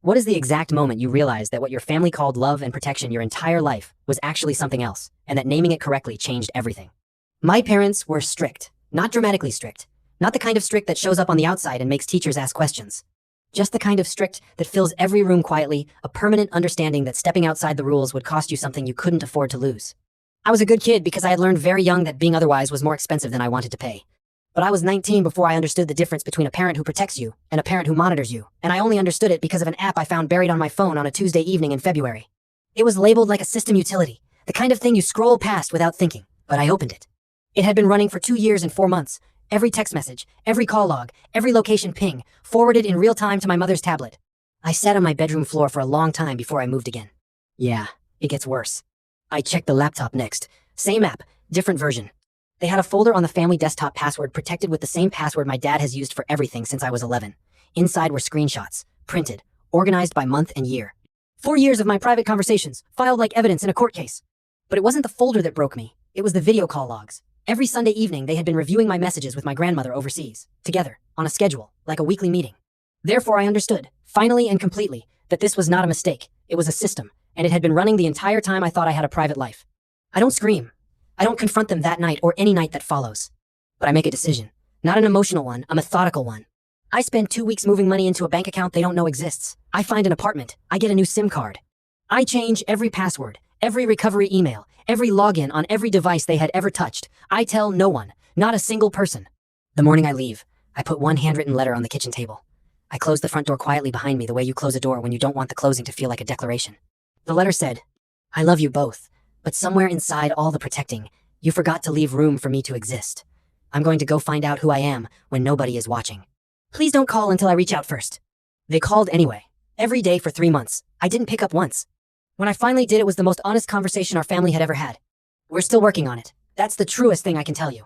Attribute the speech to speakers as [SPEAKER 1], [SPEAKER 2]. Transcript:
[SPEAKER 1] What is the exact moment you realized that what your family called love and protection your entire life was actually something else, and that naming it correctly changed everything? My parents were strict, not dramatically strict, not the kind of strict that shows up on the outside and makes teachers ask questions. Just the kind of strict that fills every room quietly, a permanent understanding that stepping outside the rules would cost you something you couldn't afford to lose. I was a good kid because I had learned very young that being otherwise was more expensive than I wanted to pay. But I was 19 before I understood the difference between a parent who protects you and a parent who monitors you, and I only understood it because of an app I found buried on my phone on a Tuesday evening in February. It was labeled like a system utility, the kind of thing you scroll past without thinking, but I opened it. It had been running for 2 years and 4 months. Every text message, every call log, every location ping, forwarded in real time to my mother's tablet. I sat on my bedroom floor for a long time before I moved again. Yeah, it gets worse. I checked the laptop next. Same app, different version. They had a folder on the family desktop password protected with the same password my dad has used for everything since I was 11. Inside were screenshots, printed, organized by month and year. 4 years of my private conversations, filed like evidence in a court case. But it wasn't the folder that broke me, it was the video call logs. Every Sunday evening they had been reviewing my messages with my grandmother overseas, together, on a schedule, like a weekly meeting. Therefore I understood, finally and completely, that this was not a mistake, it was a system, and it had been running the entire time I thought I had a private life. I don't scream. I don't confront them that night or any night that follows. But I make a decision. Not an emotional one, a methodical one. I spend 2 weeks moving money into a bank account they don't know exists. I find an apartment. I get a new SIM card. I change every password, every recovery email, every login on every device they had ever touched. I tell no one, not a single person. The morning I leave, I put one handwritten letter on the kitchen table. I close the front door quietly behind me the way you close a door when you don't want the closing to feel like a declaration. The letter said, I love you both. But somewhere inside all the protecting, you forgot to leave room for me to exist. I'm going to go find out who I am when nobody is watching. Please don't call until I reach out first. They called anyway. Every day for 3 months. I didn't pick up once. When I finally did, it was the most honest conversation our family had ever had. We're still working on it. That's the truest thing I can tell you.